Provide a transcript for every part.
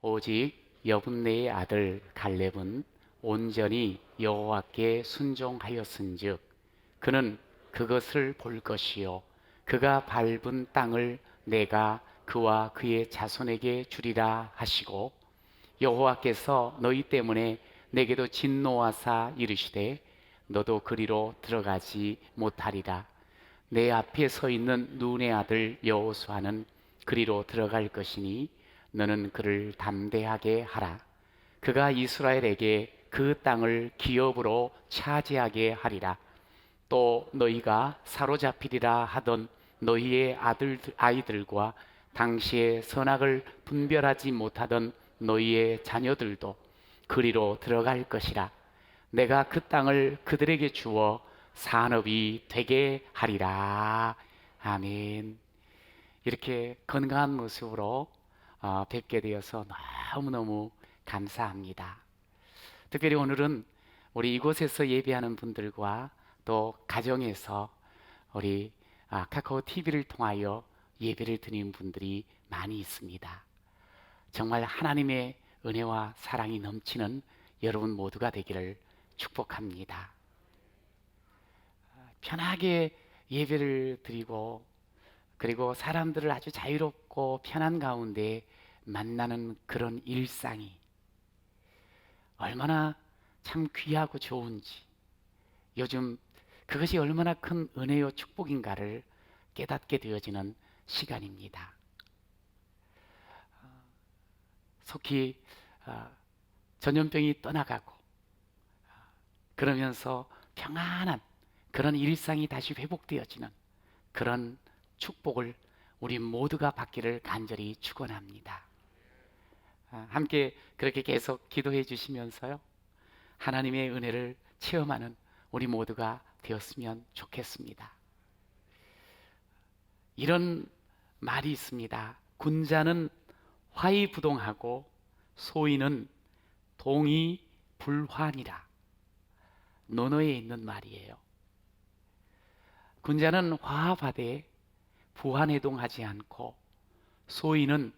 오직 여분네의 아들 갈렙은 온전히 여호와께 순종하였은즉 그는 그것을 볼 것이요 그가 밟은 땅을 내가 그와 그의 자손에게 주리라 하시고, 여호와께서 너희 때문에 내게도 진노하사 이르시되 너도 그리로 들어가지 못하리라. 내 앞에 서 있는 눈의 아들 여호수아는 그리로 들어갈 것이니 너는 그를 담대하게 하라. 그가 이스라엘에게 그 땅을 기업으로 차지하게 하리라. 또 너희가 사로잡히리라 하던 너희의 아이들과 당시의 선악을 분별하지 못하던 너희의 자녀들도 그리로 들어갈 것이라. 내가 그 땅을 그들에게 주어 산업이 되게 하리라. 아멘. 이렇게 건강한 모습으로 뵙게 되어서 너무너무 감사합니다. 특별히 오늘은 우리 이곳에서 예배하는 분들과 또 가정에서 우리 카카오 TV를 통하여 예배를 드리는 분들이 많이 있습니다. 정말 하나님의 은혜와 사랑이 넘치는 여러분 모두가 되기를 축복합니다. 편하게 예배를 드리고 그리고 사람들을 아주 자유롭고 편한 가운데 만나는 그런 일상이 얼마나 참 귀하고 좋은지, 요즘 그것이 얼마나 큰 은혜요 축복인가를 깨닫게 되어지는 시간입니다. 속히 전염병이 떠나가고 그러면서 평안한 그런 일상이 다시 회복되어지는 그런 축복을 우리 모두가 받기를 간절히 축원합니다. 함께 그렇게 계속 기도해 주시면서요, 하나님의 은혜를 체험하는 우리 모두가 되었으면 좋겠습니다. 이런 말이 있습니다. 군자는 화의부동하고 소인은 동의불환이라. 논어에 있는 말이에요. 군자는 화합하되 부화내동하지 않고 소인은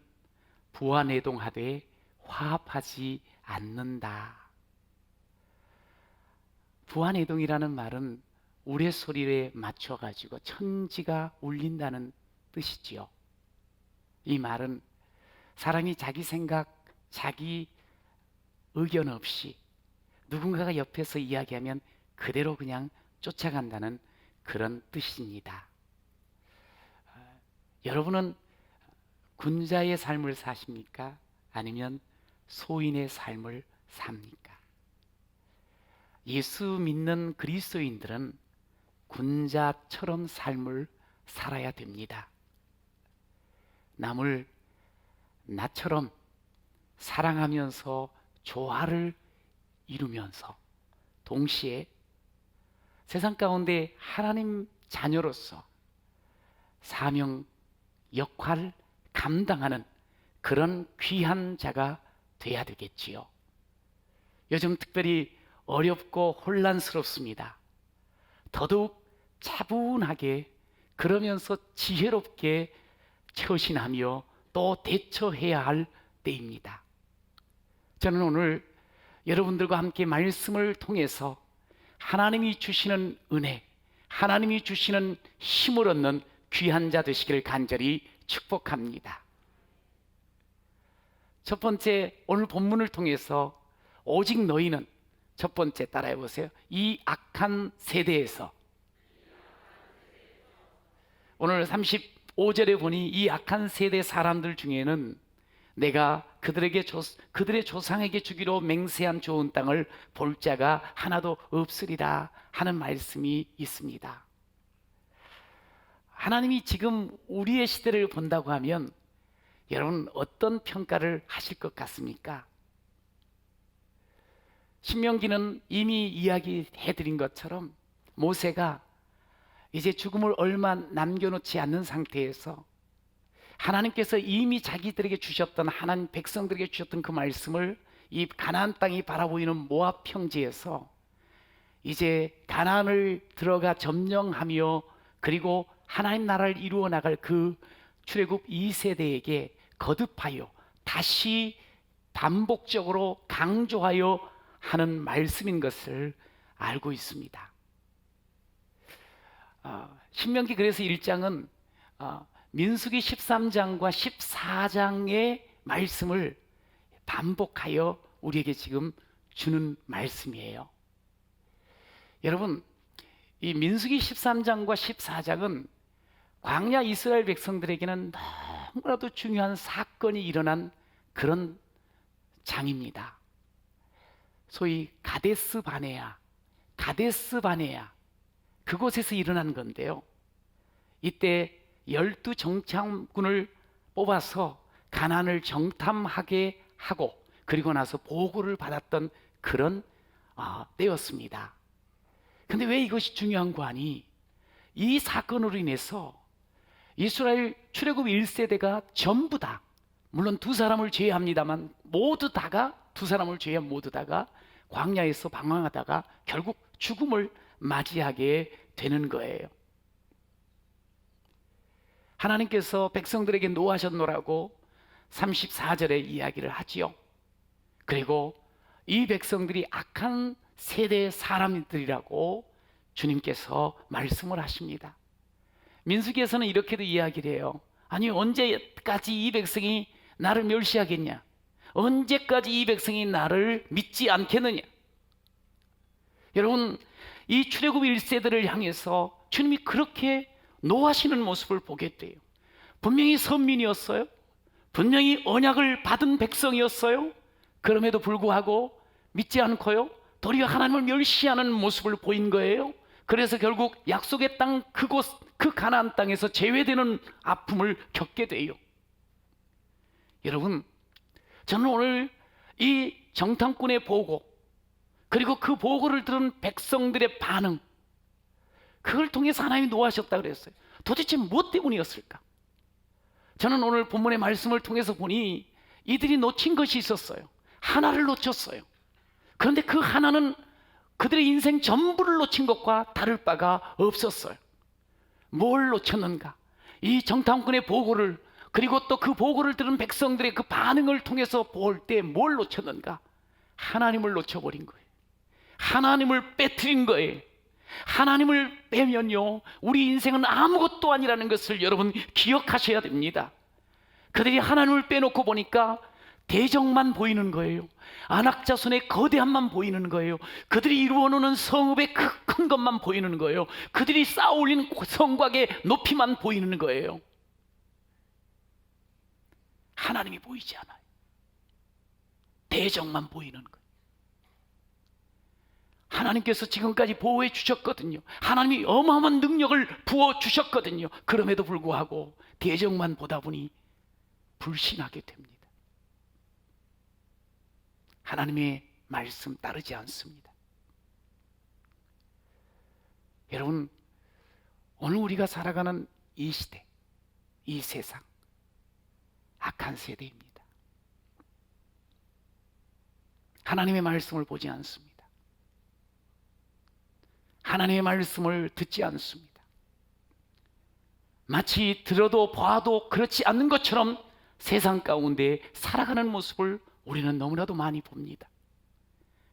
부화내동하되 화합하지 않는다. 부화내동이라는 말은 우레소리에 맞춰가지고 천지가 울린다는 뜻이지요. 이 말은 사람이 자기 생각, 자기 의견 없이 누군가가 옆에서 이야기하면 그대로 그냥 쫓아간다는 그런 뜻입니다. 여러분은 군자의 삶을 사십니까? 아니면 소인의 삶을 삽니까? 예수 믿는 그리스도인들은 군자처럼 삶을 살아야 됩니다. 남을 나처럼 사랑하면서 조화를 이루면서 동시에 세상 가운데 하나님 자녀로서 사명, 역할 감당하는 그런 귀한 자가 돼야 되겠지요. 요즘 특별히 어렵고 혼란스럽습니다. 더더욱 차분하게 그러면서 지혜롭게 처신하며 또 대처해야 할 때입니다. 저는 오늘 여러분들과 함께 말씀을 통해서 하나님이 주시는 은혜, 하나님이 주시는 힘을 얻는 귀한 자 되시기를 간절히 축복합니다. 첫 번째, 오늘 본문을 통해서 오직 너희는, 첫 번째 따라해 보세요. 이 악한 세대에서. 오늘 35절에 보니 이 악한 세대 사람들 중에는 내가 그들의 조상에게 주기로 맹세한 좋은 땅을 볼 자가 하나도 없으리라 하는 말씀이 있습니다. 하나님이 지금 우리의 시대를 본다고 하면 여러분 어떤 평가를 하실 것 같습니까? 신명기는 이미 이야기해 드린 것처럼 모세가 이제 죽음을 얼마 남겨놓지 않는 상태에서 하나님께서 이미 자기들에게 주셨던, 하나님 백성들에게 주셨던 그 말씀을 이 가나안 땅이 바라보이는 모압 평지에서 이제 가나안을 들어가 점령하며 그리고 하나님 나라를 이루어 나갈 그 출애굽 2세대에게 거듭하여 다시 반복적으로 강조하여 하는 말씀인 것을 알고 있습니다. 신명기 그래서 1장은 민수기 13장과 14장의 말씀을 반복하여 우리에게 지금 주는 말씀이에요. 여러분, 이 민수기 13장과 14장은 광야 이스라엘 백성들에게는 너무나도 중요한 사건이 일어난 그런 장입니다. 소위 가데스 바네아 그곳에서 일어난 건데요. 이때 12정탐꾼을 뽑아서 가나안을 정탐하게 하고 그리고 나서 보고를 받았던 그런 때였습니다. 근데 왜 이것이 중요한 거 아니? 이 사건으로 인해서 이스라엘 출애굽 1세대가 전부 다, 물론 두 사람을 제외합니다만 두 사람을 제외한 모두 다가 광야에서 방황하다가 결국 죽음을 맞이하게 되는 거예요. 하나님께서 백성들에게 노하셨노라고 34절에 이야기를 하지요. 그리고 이 백성들이 악한 세대의 사람들이라고 주님께서 말씀을 하십니다. 민수기에서는 이렇게도 이야기를 해요. 아니, 언제까지 이 백성이 나를 멸시하겠냐? 언제까지 이 백성이 나를 믿지 않겠느냐? 여러분, 이 출애굽 1세대를 향해서 주님이 그렇게 노하시는 모습을 보게 돼요. 분명히 선민이었어요. 분명히 언약을 받은 백성이었어요. 그럼에도 불구하고 믿지 않고요, 도리어 하나님을 멸시하는 모습을 보인 거예요. 그래서 결국 약속의 땅 그 가나안 땅에서 제외되는 아픔을 겪게 돼요. 여러분, 저는 오늘 이 정탐꾼의 보고, 그리고 그 보고를 들은 백성들의 반응, 그걸 통해서 하나님이 노하셨다 그랬어요. 도대체 무엇 때문이었을까? 저는 오늘 본문의 말씀을 통해서 보니 이들이 놓친 것이 있었어요. 하나를 놓쳤어요. 그런데 그 하나는 그들의 인생 전부를 놓친 것과 다를 바가 없었어요. 뭘 놓쳤는가? 이 정탐꾼의 보고를, 그리고 또 그 보고를 들은 백성들의 그 반응을 통해서 볼 때 뭘 놓쳤는가? 하나님을 놓쳐버린 거예요. 하나님을 빼뜨린 거예요. 하나님을 빼면요, 우리 인생은 아무것도 아니라는 것을 여러분 기억하셔야 됩니다. 그들이 하나님을 빼놓고 보니까 대적만 보이는 거예요. 안악자손의 거대함만 보이는 거예요. 그들이 이루어놓는 성읍의 큰 것만 보이는 거예요. 그들이 쌓아올린 성곽의 높이만 보이는 거예요. 하나님이 보이지 않아요. 대적만 보이는 거예요. 하나님께서 지금까지 보호해 주셨거든요. 하나님이 어마어마한 능력을 부어 주셨거든요. 그럼에도 불구하고 대적만 보다 보니 불신하게 됩니다. 하나님의 말씀 따르지 않습니다. 여러분, 오늘 우리가 살아가는 이 시대, 이 세상, 악한 세대입니다. 하나님의 말씀을 보지 않습니다. 하나님의 말씀을 듣지 않습니다. 마치 들어도 봐도 그렇지 않는 것처럼 세상 가운데 살아가는 모습을 우리는 너무나도 많이 봅니다.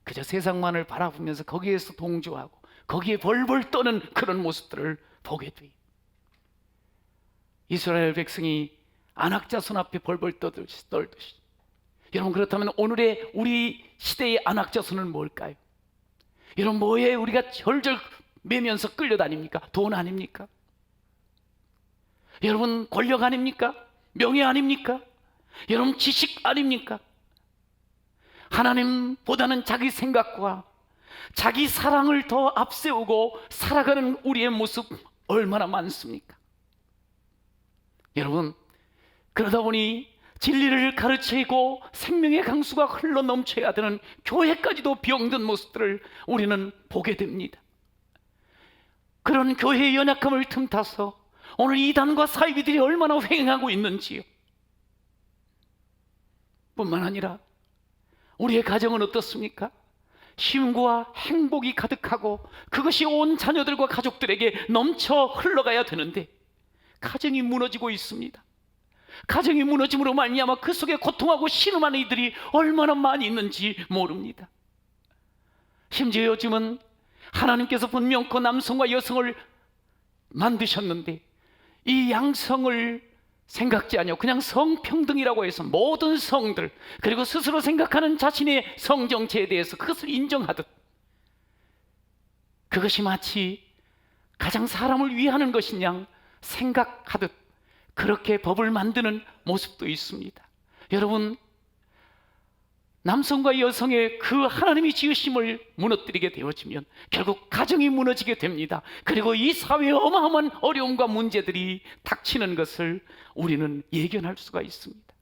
그저 세상만을 바라보면서 거기에서 동조하고 거기에 벌벌 떠는 그런 모습들을 보게 돼요. 이스라엘 백성이 안악자손 앞에 벌벌 떨듯이. 여러분, 그렇다면 오늘의 우리 시대의 안악자손은 뭘까요? 여러분, 뭐에 우리가 절절 매면서 끌려다닙니까? 돈 아닙니까? 여러분, 권력 아닙니까? 명예 아닙니까? 여러분, 지식 아닙니까? 하나님보다는 자기 생각과 자기 사랑을 더 앞세우고 살아가는 우리의 모습 얼마나 많습니까? 여러분, 그러다 보니 진리를 가르치고 생명의 강수가 흘러 넘쳐야 되는 교회까지도 병든 모습들을 우리는 보게 됩니다. 그런 교회의 연약함을 틈타서 오늘 이단과 사이비들이 얼마나 횡행하고 있는지요. 뿐만 아니라 우리의 가정은 어떻습니까? 쉼과 행복이 가득하고 그것이 온 자녀들과 가족들에게 넘쳐 흘러가야 되는데 가정이 무너지고 있습니다. 가정이 무너짐으로 말미암아 그 속에 고통하고 신음하는 이들이 얼마나 많이 있는지 모릅니다. 심지어 요즘은 하나님께서 분명 그 남성과 여성을 만드셨는데 이 양성을 생각지 않냐고 그냥 성평등이라고 해서 모든 성들, 그리고 스스로 생각하는 자신의 성정체에 대해서 그것을 인정하듯, 그것이 마치 가장 사람을 위하는 것이냐 생각하듯 그렇게 법을 만드는 모습도 있습니다. 여러분, 남성과 여성의 그 하나님이 지으심을 무너뜨리게 되어지면 결국 가정이 무너지게 됩니다. 그리고 이 사회에 어마어마한 어려움과 문제들이 닥치는 것을 우리는 예견할 수가 있습니다.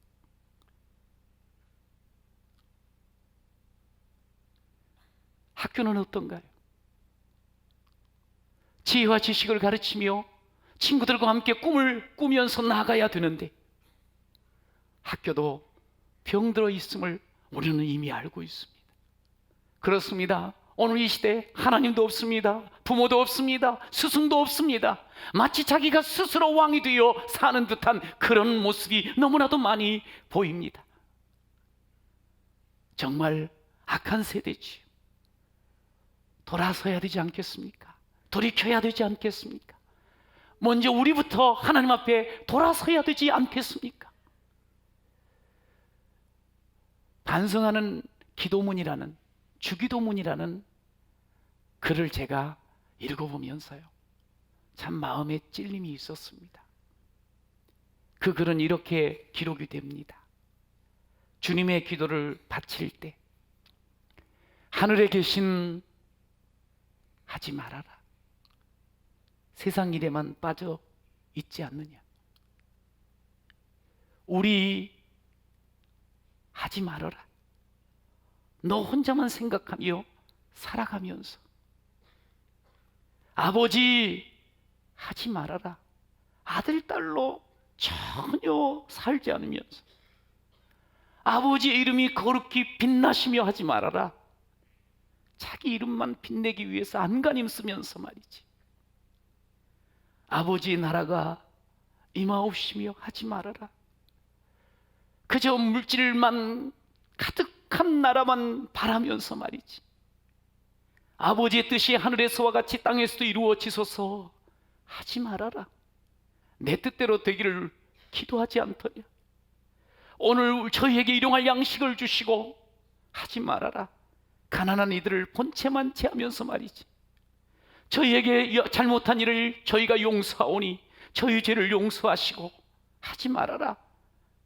학교는 어떤가요? 지혜와 지식을 가르치며 친구들과 함께 꿈을 꾸면서 나가야 되는데 학교도 병들어 있음을 우리는 이미 알고 있습니다. 그렇습니다. 오늘 이 시대 하나님도 없습니다. 부모도 없습니다. 스승도 없습니다. 마치 자기가 스스로 왕이 되어 사는 듯한 그런 모습이 너무나도 많이 보입니다. 정말 악한 세대지요. 돌아서야 되지 않겠습니까? 돌이켜야 되지 않겠습니까? 먼저 우리부터 하나님 앞에 돌아서야 되지 않겠습니까? 반성하는 기도문이라는, 주기도문이라는 글을 제가 읽어보면서요, 참 마음에 찔림이 있었습니다. 그 글은 이렇게 기록이 됩니다. 주님의 기도를 바칠 때 하늘에 계신 하지 말아라. 세상 일에만 빠져 있지 않느냐. 우리 하지 말아라. 너 혼자만 생각하며 살아가면서. 아버지 하지 말아라. 아들, 딸로 전혀 살지 않으면서. 아버지의 이름이 거룩히 빛나시며 하지 말아라. 자기 이름만 빛내기 위해서 안간힘 쓰면서 말이지. 아버지의 나라가 임하옵시며 하지 말아라. 그저 물질만 가득한 나라만 바라면서 말이지. 아버지의 뜻이 하늘에서와 같이 땅에서도 이루어지소서 하지 말아라. 내 뜻대로 되기를 기도하지 않더냐. 오늘 저희에게 일용할 양식을 주시고 하지 말아라. 가난한 이들을 본체만 체하면서 말이지. 저희에게 잘못한 일을 저희가 용서하오니 저희 죄를 용서하시고 하지 말아라.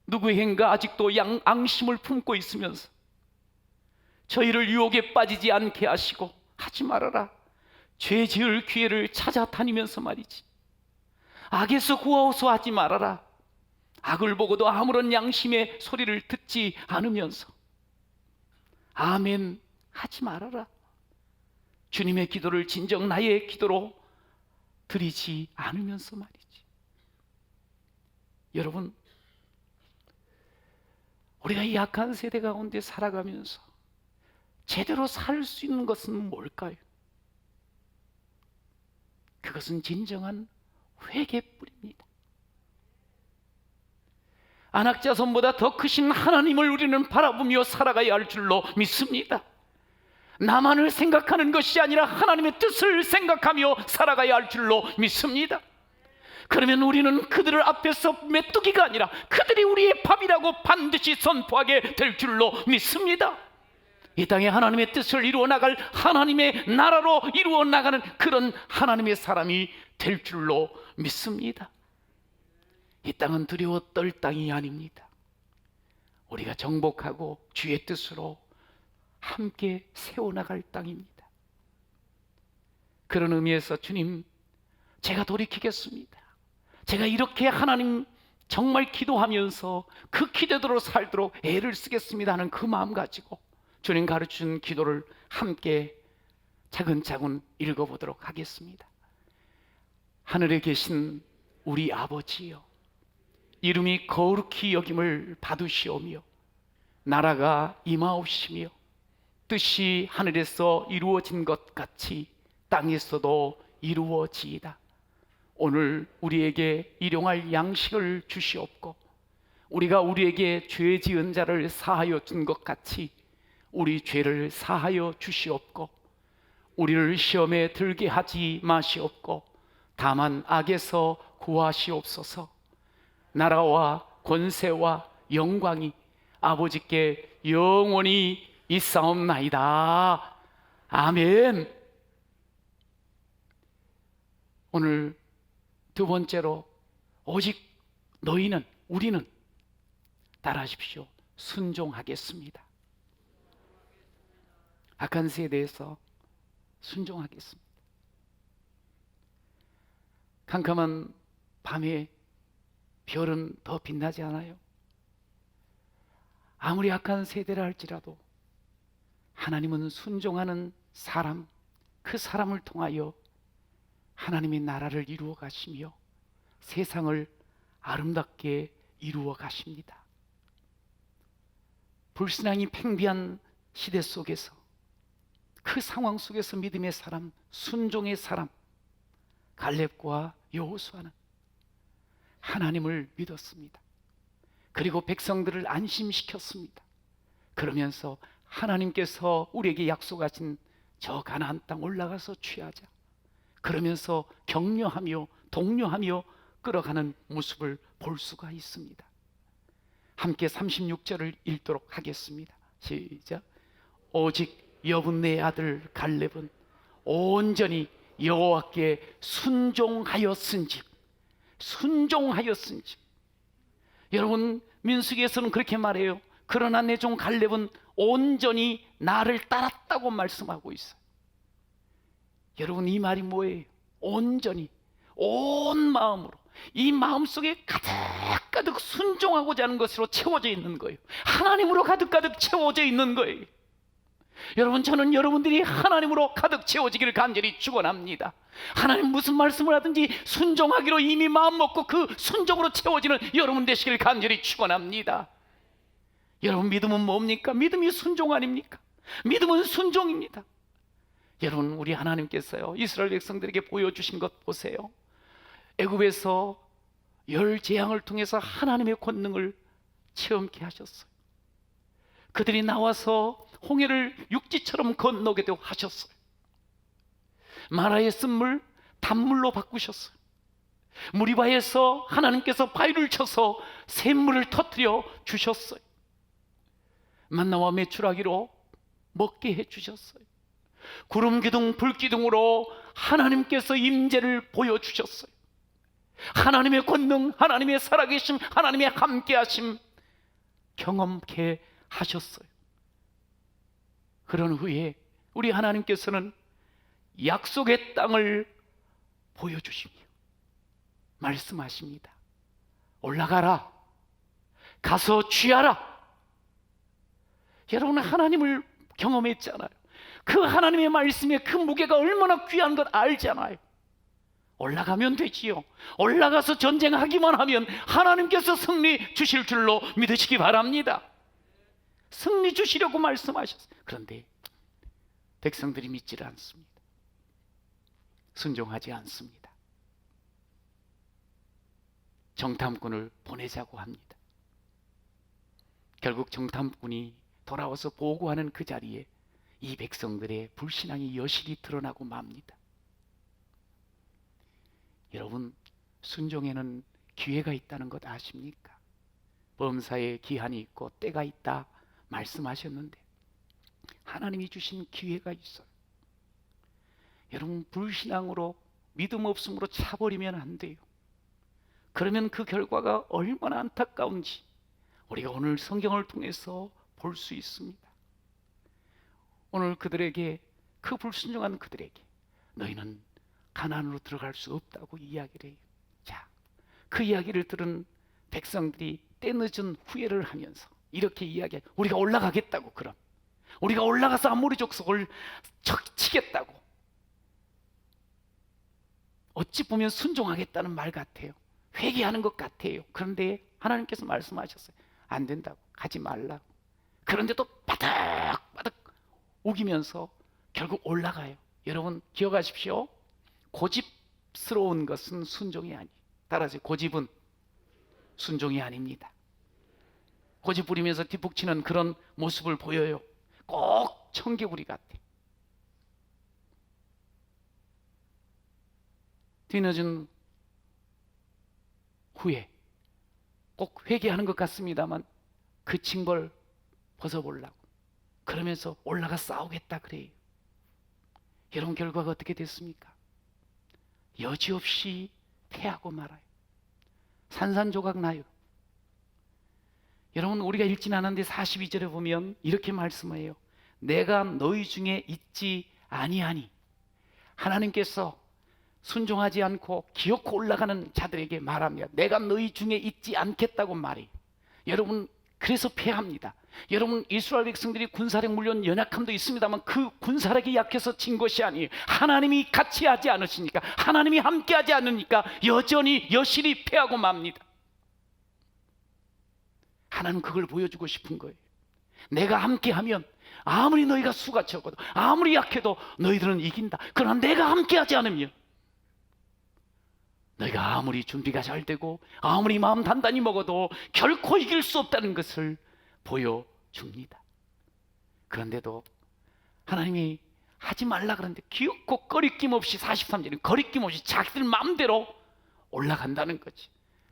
누구인가 아직도 앙심을 품고 있으면서 저희를 유혹에 빠지지 않게 하시고 하지 말아라. 죄 지을 기회를 찾아다니면서 말이지. 악에서 구하옵소서 하지 말아라. 악을 보고도 아무런 양심의 소리를 듣지 않으면서 아멘 하지 말아라. 주님의 기도를 진정 나의 기도로 드리지 않으면서 말이지. 여러분, 우리가 이 약한 세대 가운데 살아가면서 제대로 살 수 있는 것은 뭘까요? 그것은 진정한 회개뿐입니다. 안악자손보다 더 크신 하나님을 우리는 바라보며 살아가야 할 줄로 믿습니다. 나만을 생각하는 것이 아니라 하나님의 뜻을 생각하며 살아가야 할 줄로 믿습니다. 그러면 우리는 그들을 앞에서 메뚜기가 아니라 그들이 우리의 밥이라고 반드시 선포하게 될 줄로 믿습니다. 이 땅에 하나님의 뜻을 이루어 나갈 하나님의 나라로 이루어 나가는 그런 하나님의 사람이 될 줄로 믿습니다. 이 땅은 두려워 떨 땅이 아닙니다. 우리가 정복하고 주의 뜻으로 함께 세워나갈 땅입니다. 그런 의미에서 주님, 제가 돌이키겠습니다. 제가 이렇게 하나님 정말 기도하면서 그 기대대로 살도록 애를 쓰겠습니다 하는 그 마음 가지고 주님 가르친 기도를 함께 차근차근 읽어보도록 하겠습니다. 하늘에 계신 우리 아버지여, 이름이 거룩히 여김을 받으시오며 나라가 임하옵시며 뜻이 하늘에서 이루어진 것 같이 땅에서도 이루어지이다. 오늘 우리에게 일용할 양식을 주시옵고 우리가 우리에게 죄 지은 자를 사하여 준 것 같이 우리 죄를 사하여 주시옵고 우리를 시험에 들게 하지 마시옵고 다만 악에서 구하시옵소서. 나라와 권세와 영광이 아버지께 영원히 있사옵나이다. 아멘. 오늘 두 번째로 오직 너희는, 우리는 따라하십시오. 순종하겠습니다. 악한 세대에서 순종하겠습니다. 캄캄한 밤에 별은 더 빛나지 않아요? 아무리 악한 세대라 할지라도 하나님은 순종하는 사람, 그 사람을 통하여 하나님의 나라를 이루어 가시며 세상을 아름답게 이루어 가십니다. 불신앙이 팽배한 시대 속에서, 그 상황 속에서 믿음의 사람, 순종의 사람 갈렙과 여호수아는 하나님을 믿었습니다. 그리고 백성들을 안심시켰습니다. 그러면서 하나님께서 우리에게 약속하신 저 가나안 땅 올라가서 취하자, 그러면서 격려하며 독려하며 끌어가는 모습을 볼 수가 있습니다. 함께 36절을 읽도록 하겠습니다. 시작. 오직 여분네 아들 갈렙은 온전히 여호와께 순종하였은즉. 여러분, 민수기에서는 그렇게 말해요. 그러나 내 종 갈렙은 온전히 나를 따랐다고 말씀하고 있어요. 여러분, 이 말이 뭐예요? 온전히, 온 마음으로, 이 마음속에 가득가득 순종하고자 하는 것으로 채워져 있는 거예요. 하나님으로 가득가득 채워져 있는 거예요. 여러분, 저는 여러분들이 하나님으로 가득 채워지기를 간절히 축원합니다. 하나님 무슨 말씀을 하든지 순종하기로 이미 마음 먹고 그 순종으로 채워지는 여러분 되시기를 간절히 축원합니다. 여러분, 믿음은 뭡니까? 믿음이 순종 아닙니까? 믿음은 순종입니다. 여러분, 우리 하나님께서요, 이스라엘 백성들에게 보여주신 것 보세요. 애굽에서 열 재앙을 통해서 하나님의 권능을 체험케 하셨어요. 그들이 나와서 홍해를 육지처럼 건너게도 하셨어요. 마라의 쓴물 단물로 바꾸셨어요. 무리바에서 하나님께서 바위를 쳐서 샘물을 터뜨려 주셨어요. 만나와 메추라기로 먹게 해주셨어요. 구름 기둥 불 기둥으로 하나님께서 임재를 보여주셨어요. 하나님의 권능, 하나님의 살아계심, 하나님의 함께하심 경험케 하셨어요. 그런 후에 우리 하나님께서는 약속의 땅을 보여주시며 말씀하십니다. 올라가라, 가서 취하라. 여러분, 하나님을 경험했잖아요. 그 하나님의 말씀에 그 무게가 얼마나 귀한 것 알잖아요. 올라가면 되지요. 올라가서 전쟁하기만 하면 하나님께서 승리 주실 줄로 믿으시기 바랍니다. 승리 주시려고 말씀하셨어요. 그런데 백성들이 믿지를 않습니다. 순종하지 않습니다. 정탐꾼을 보내자고 합니다. 결국 정탐꾼이 돌아와서 보고하는 그 자리에 이 백성들의 불신앙이 여실히 드러나고 맙니다. 여러분, 순종에는 기회가 있다는 것 아십니까? 범사에 기한이 있고 때가 있다 말씀하셨는데 하나님이 주신 기회가 있어요. 여러분, 불신앙으로 믿음 없음으로 차버리면 안 돼요. 그러면 그 결과가 얼마나 안타까운지 우리가 오늘 성경을 통해서 볼 수 있습니다. 오늘 그들에게, 그 불순종한 그들에게 너희는 가나안으로 들어갈 수 없다고 이야기를 해요. 자, 그 이야기를 들은 백성들이 때늦은 후회를 하면서 이렇게 이야기해요. 우리가 올라가겠다고. 그럼 우리가 올라가서 아모리 족속을 치겠다고. 어찌 보면 순종하겠다는 말 같아요. 회개하는 것 같아요. 그런데 하나님께서 말씀하셨어요. 안 된다고, 가지 말라고. 그런데도 바닥바닥 우기면서 결국 올라가요. 여러분, 기억하십시오. 고집스러운 것은 순종이 아니에요. 따라서 고집은 순종이 아닙니다. 고집 부리면서 뒷북치는 그런 모습을 보여요. 꼭 청개구리 같아. 뒤늦은 후에 꼭 회개하는 것 같습니다만 그 징벌 벗어보려고 그러면서 올라가 싸우겠다 그래요. 여러분, 결과가 어떻게 됐습니까? 여지없이 패하고 말아요. 산산조각 나요. 여러분, 우리가 읽진 않았는데 42절에 보면 이렇게 말씀해요. 내가 너희 중에 있지 아니하니. 하나님께서 순종하지 않고 기어코 올라가는 자들에게 말합니다. 내가 너희 중에 있지 않겠다고 말해요. 여러분, 그래서 패합니다. 여러분, 이스라엘 백성들이 군사력 물론 연약함도 있습니다만 그 군사력이 약해서 진 것이 아니에요. 하나님이 같이 하지 않으시니까, 하나님이 함께 하지 않으니까 여실히 패하고 맙니다. 하나님은 그걸 보여주고 싶은 거예요. 내가 함께하면 아무리 너희가 수가 적어도 아무리 약해도 너희들은 이긴다. 그러나 내가 함께하지 않으면 너희가 아무리 준비가 잘 되고 아무리 마음 단단히 먹어도 결코 이길 수 없다는 것을 보여줍니다. 그런데도 하나님이 하지 말라 그러는데 기어코 거리낌 없이 43절에 거리낌 없이 자기들 마음대로 올라간다는 거지.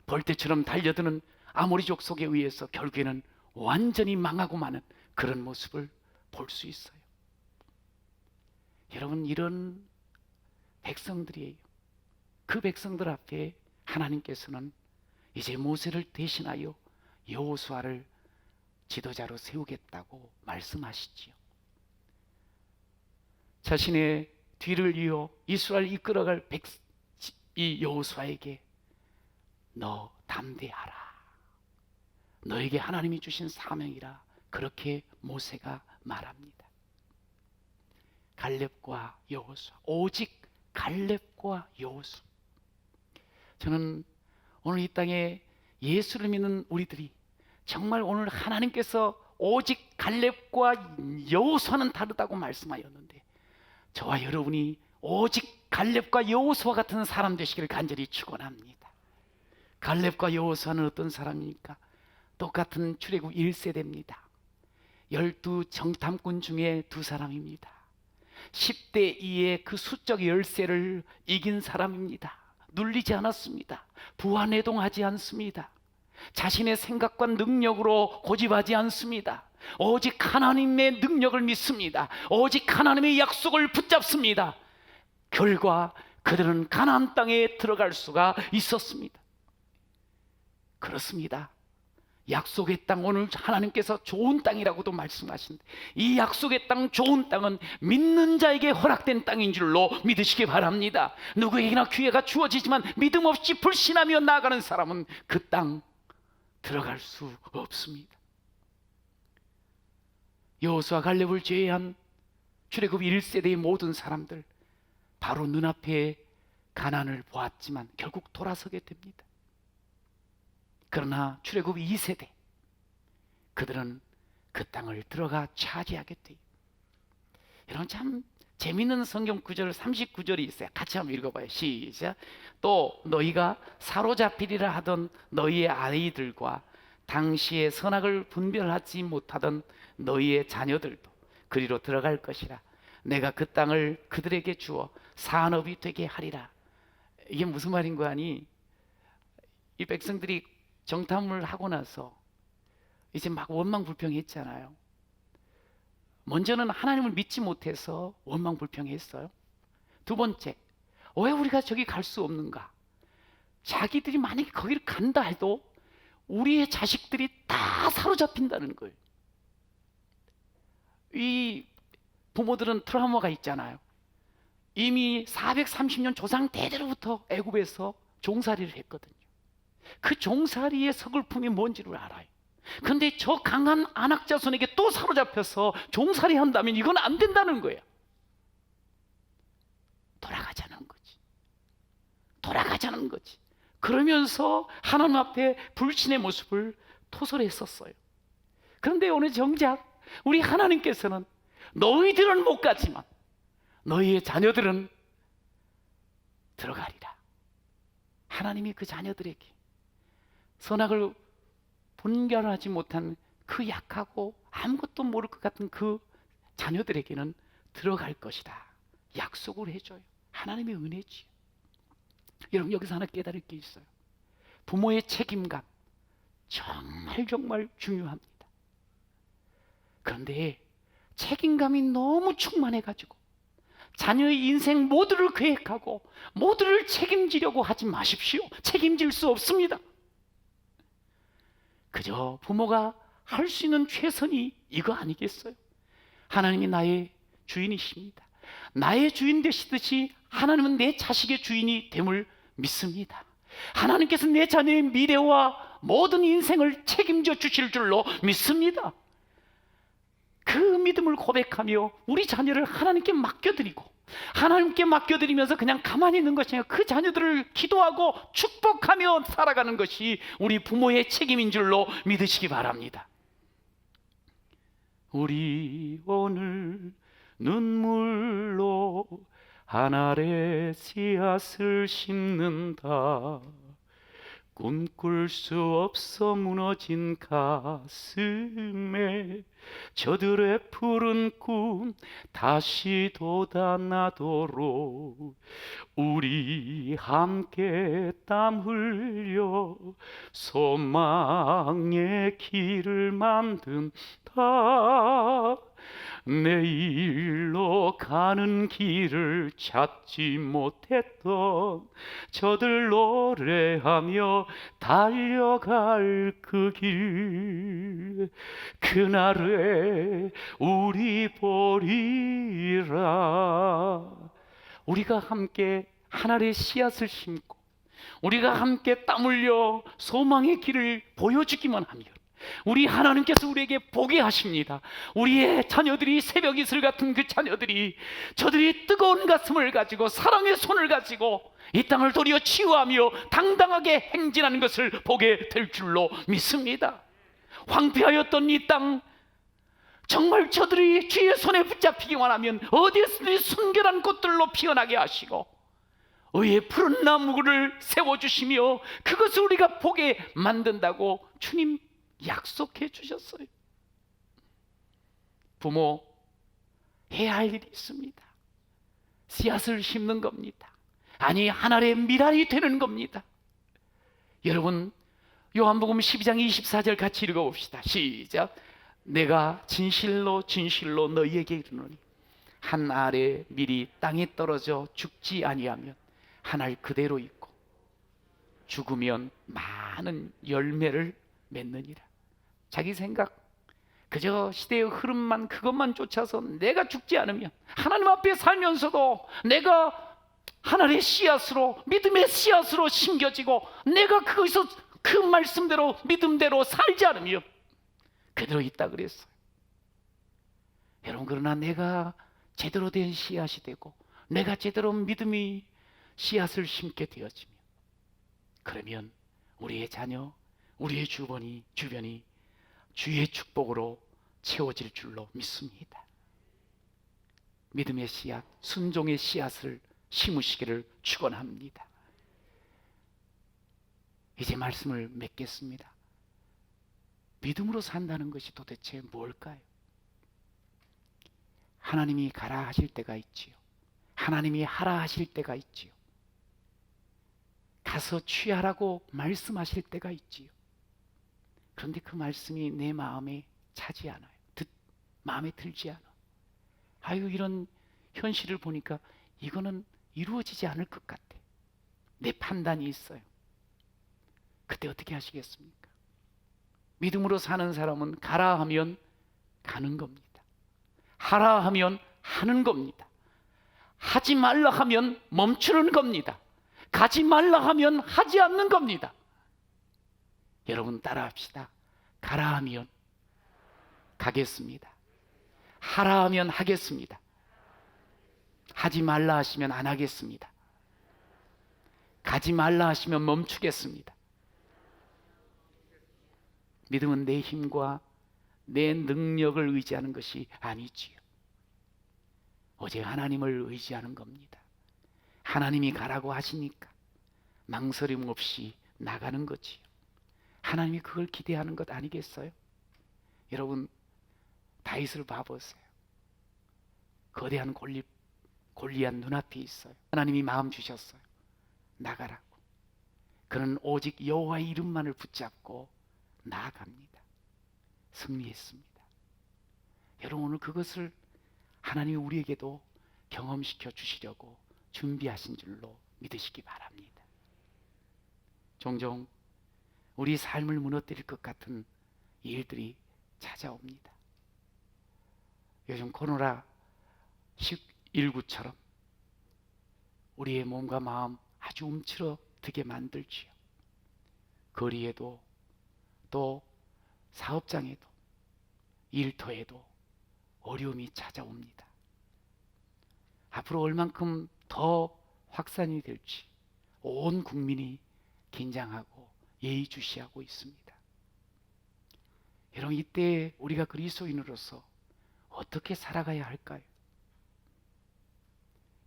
벌떼처럼 달려드는 아모리족 속에 의해서 결국에는 완전히 망하고 마는 그런 모습을 볼 수 있어요. 여러분, 이런 백성들이에요. 그 백성들 앞에 하나님께서는 이제 모세를 대신하여 여호수아를 지도자로 세우겠다고 말씀하시지요. 자신의 뒤를 이어 이스라엘 이끌어갈 이 여호수아에게 너 담대하라. 너에게 하나님이 주신 사명이라. 그렇게 모세가 말합니다. 갈렙과 여호수아, 오직 갈렙과 여호수아. 저는 오늘 이 땅에 예수를 믿는 우리들이 정말 오늘 하나님께서 오직 갈렙과 여호수아는 다르다고 말씀하였는데 저와 여러분이 오직 갈렙과 여호수아 같은 사람 되시기를 간절히 축원합니다. 갈렙과 여호수아는 어떤 사람입니까? 똑같은 출애굽 1세대입니다. 12 정탐꾼 중에 두 사람입니다. 10대 2의 그 수적 열세를 이긴 사람입니다. 눌리지 않았습니다. 부안해동하지 않습니다. 자신의 생각과 능력으로 고집하지 않습니다. 오직 하나님의 능력을 믿습니다. 오직 하나님의 약속을 붙잡습니다. 결과 그들은 가나안 땅에 들어갈 수가 있었습니다. 그렇습니다. 약속의 땅, 오늘 하나님께서 좋은 땅이라고도 말씀하시는데 이 약속의 땅, 좋은 땅은 믿는 자에게 허락된 땅인 줄로 믿으시기 바랍니다. 누구에게나 기회가 주어지지만 믿음 없이 불신하며 나아가는 사람은 그 땅 들어갈 수 없습니다. 여호수아 갈렙을 제외한 출애굽 1세대의 모든 사람들 바로 눈앞에 가나안을 보았지만 결국 돌아서게 됩니다. 그러나 출애굽 2세대 그들은 그 땅을 들어가 차지하게 돼요. 여러분, 참 재미있는 성경 구절 39절이 있어요. 같이 한번 읽어봐요. 시작. 또 너희가 사로잡히리라 하던 너희의 아이들과 당시의 선악을 분별하지 못하던 너희의 자녀들도 그리로 들어갈 것이라. 내가 그 땅을 그들에게 주어 산업이 되게 하리라. 이게 무슨 말인 거 아니? 이 백성들이 정탐을 하고 나서 이제 막 원망불평했잖아요. 먼저는 하나님을 믿지 못해서 원망불평했어요. 두 번째, 왜 우리가 저기 갈 수 없는가? 자기들이 만약에 거기를 간다 해도 우리의 자식들이 다 사로잡힌다는 거예요. 이 부모들은 트라우마가 있잖아요. 이미 430년 조상 대대로부터 애굽에서 종살이를 했거든요. 그 종살이의 서글픔이 뭔지를 알아요. 그런데 저 강한 안악자손에게 또 사로잡혀서 종살이 한다면 이건 안 된다는 거예요. 돌아가자는 거지. 돌아가자는 거지. 그러면서 하나님 앞에 불신의 모습을 토설했었어요. 그런데 오늘 정작 우리 하나님께서는 너희들은 못 가지만 너희의 자녀들은 들어가리라. 하나님이 그 자녀들에게 선악을 분별하지 못한 그 약하고 아무것도 모를 것 같은 그 자녀들에게는 들어갈 것이다 약속을 해줘요. 하나님의 은혜지요. 여러분, 여기서 하나 깨달을 게 있어요. 부모의 책임감 정말 중요합니다. 그런데 책임감이 너무 충만해가지고 자녀의 인생 모두를 계획하고 모두를 책임지려고 하지 마십시오. 책임질 수 없습니다. 그저 부모가 할 수 있는 최선이 이거 아니겠어요? 하나님이 나의 주인이십니다. 나의 주인 되시듯이 하나님은 내 자식의 주인이 됨을 믿습니다. 하나님께서 내 자녀의 미래와 모든 인생을 책임져 주실 줄로 믿습니다. 그 믿음을 고백하며 우리 자녀를 하나님께 맡겨드리고, 하나님께 맡겨드리면서 그냥 가만히 있는 것이 아니라 그 자녀들을 기도하고 축복하며 살아가는 것이 우리 부모의 책임인 줄로 믿으시기 바랍니다. 우리 오늘 눈물로 하늘의 씨앗을 심는다. 꿈꿀 수 없어 무너진 가슴에 저들의 푸른 꿈 다시 돋아나도록 우리 함께 땀 흘려 소망의 길을 만든다. 내일로 가는 길을 찾지 못했던 저들 노래하며 달려갈 그 길, 그날에 우리 보리라. 우리가 함께 하늘의 씨앗을 심고 우리가 함께 땀 흘려 소망의 길을 보여주기만 하면 우리 하나님께서 우리에게 보게 하십니다. 우리의 자녀들이, 새벽 이슬 같은 그 자녀들이, 저들이 뜨거운 가슴을 가지고 사랑의 손을 가지고 이 땅을 도리어 치유하며 당당하게 행진하는 것을 보게 될 줄로 믿습니다. 황폐하였던 이 땅, 정말 저들이 주의 손에 붙잡히기만 하면 어디에서든지 순결한 꽃들로 피어나게 하시고 의의 푸른 나무를 세워주시며 그것을 우리가 보게 만든다고 주님 약속해 주셨어요. 부모, 해야 할 일이 있습니다. 씨앗을 심는 겁니다. 아니, 하늘의 미랄이 되는 겁니다. 여러분, 요한복음 12장 24절 같이 읽어봅시다. 시작. 내가 진실로 진실로 너희에게 이르노니 한 알의 밀이 땅에 떨어져 죽지 아니하면 한 알 그대로 있고 죽으면 많은 열매를 맺느니라. 자기 생각, 그저 시대의 흐름만, 그것만 쫓아서 내가 죽지 않으면, 하나님 앞에 살면서도 내가 하늘의 씨앗으로, 믿음의 씨앗으로 심겨지고 내가 거기서 그 말씀대로 믿음대로 살지 않으면 그대로 있다 그랬어요. 여러분, 그러나 내가 제대로 된 씨앗이 되고 내가 제대로 믿음이 씨앗을 심게 되어지면, 그러면 우리의 자녀, 우리의 주변이 주의 축복으로 채워질 줄로 믿습니다. 믿음의 씨앗, 순종의 씨앗을 심으시기를 축원합니다. 이제 말씀을 맺겠습니다. 믿음으로 산다는 것이 도대체 뭘까요? 하나님이 가라 하실 때가 있지요. 하나님이 하라 하실 때가 있지요. 가서 취하라고 말씀하실 때가 있지요. 그런데 그 말씀이 내 마음에 차지 않아요. 마음에 들지 않아. 아유, 이런 현실을 보니까 이거는 이루어지지 않을 것 같아. 내 판단이 있어요. 그때 어떻게 하시겠습니까? 믿음으로 사는 사람은 가라 하면 가는 겁니다. 하라 하면 하는 겁니다. 하지 말라 하면 멈추는 겁니다. 가지 말라 하면 하지 않는 겁니다. 여러분, 따라합시다. 가라 하면 가겠습니다. 하라 하면 하겠습니다. 하지 말라 하시면 안 하겠습니다. 가지 말라 하시면 멈추겠습니다. 믿음은 내 힘과 내 능력을 의지하는 것이 아니지요. 오직 하나님을 의지하는 겁니다. 하나님이 가라고 하시니까 망설임 없이 나가는 거지요. 하나님이 그걸 기대하는 것 아니겠어요? 여러분, 다윗을 봐보세요. 거대한 골리앗 눈앞에 있어요. 하나님이 마음 주셨어요. 나가라고. 그는 오직 여호와의 이름만을 붙잡고 나아갑니다. 승리했습니다. 여러분, 오늘 그것을 하나님이 우리에게도 경험시켜 주시려고 준비하신 줄로 믿으시기 바랍니다. 종종 우리 삶을 무너뜨릴 것 같은 일들이 찾아옵니다. 요즘 코로나 19처럼 우리의 몸과 마음 아주 움츠러들게 만들지요. 거리에도, 또 사업장에도, 일터에도 어려움이 찾아옵니다. 앞으로 얼만큼 더 확산이 될지 온 국민이 긴장하고 예의주시하고 있습니다. 여러분, 이때 우리가 그리스도인으로서 어떻게 살아가야 할까요?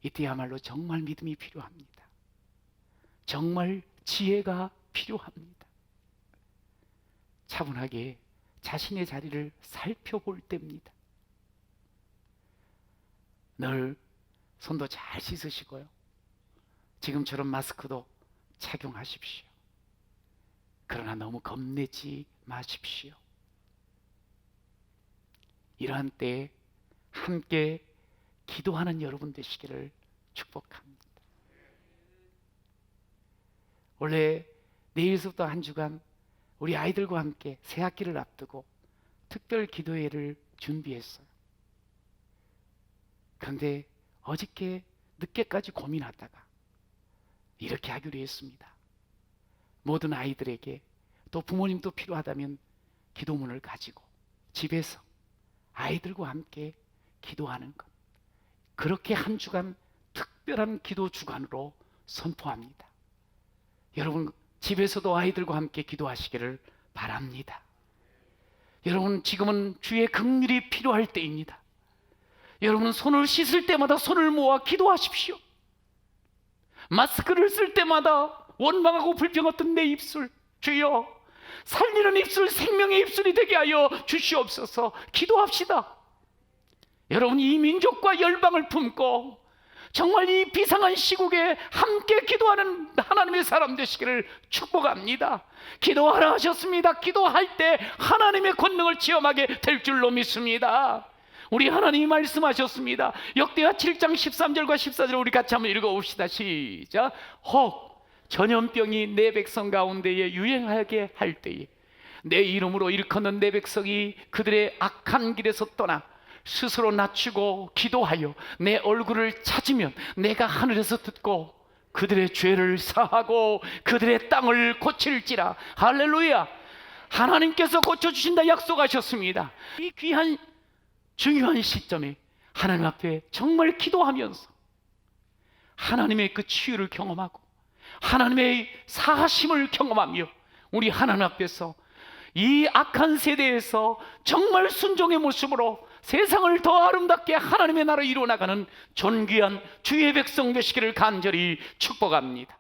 이때야말로 정말 믿음이 필요합니다. 정말 지혜가 필요합니다. 차분하게 자신의 자리를 살펴볼 때입니다. 늘 손도 잘 씻으시고요. 지금처럼 마스크도 착용하십시오. 그러나 너무 겁내지 마십시오. 이러한 때에 함께 기도하는 여러분 되시기를 축복합니다. 원래 내일서부터 한 주간 우리 아이들과 함께 새 학기를 앞두고 특별 기도회를 준비했어요. 그런데 어저께 늦게까지 고민하다가 이렇게 하기로 했습니다. 모든 아이들에게, 또 부모님도 필요하다면 기도문을 가지고 집에서 아이들과 함께 기도하는 것, 그렇게 한 주간 특별한 기도 주간으로 선포합니다. 여러분, 집에서도 아이들과 함께 기도하시기를 바랍니다. 여러분, 지금은 주의 긍휼이 필요할 때입니다. 여러분, 손을 씻을 때마다 손을 모아 기도하십시오. 마스크를 쓸 때마다 원망하고 불평했던 내 입술, 주여 살리는 입술, 생명의 입술이 되게 하여 주시옵소서. 기도합시다. 여러분, 이 민족과 열방을 품고 정말 이 비상한 시국에 함께 기도하는 하나님의 사람 되시기를 축복합니다. 기도하라 하셨습니다. 기도할 때 하나님의 권능을 체험하게 될 줄로 믿습니다. 우리 하나님이 말씀하셨습니다. 역대하 7장 13절과 14절 우리 같이 한번 읽어봅시다. 시작. 혹 전염병이 내 백성 가운데에 유행하게 할 때에 내 이름으로 일컫는 내 백성이 그들의 악한 길에서 떠나 스스로 낮추고 기도하여 내 얼굴을 찾으면 내가 하늘에서 듣고 그들의 죄를 사하고 그들의 땅을 고칠지라. 할렐루야. 하나님께서 고쳐주신다 약속하셨습니다. 이 귀한 중요한 시점에 하나님 앞에 정말 기도하면서 하나님의 그 치유를 경험하고 하나님의 사하심을 경험하며 우리 하나님 앞에서 이 악한 세대에서 정말 순종의 모습으로 세상을 더 아름답게 하나님의 나라로 이루어나가는 존귀한 주의 백성 되시기를 간절히 축복합니다.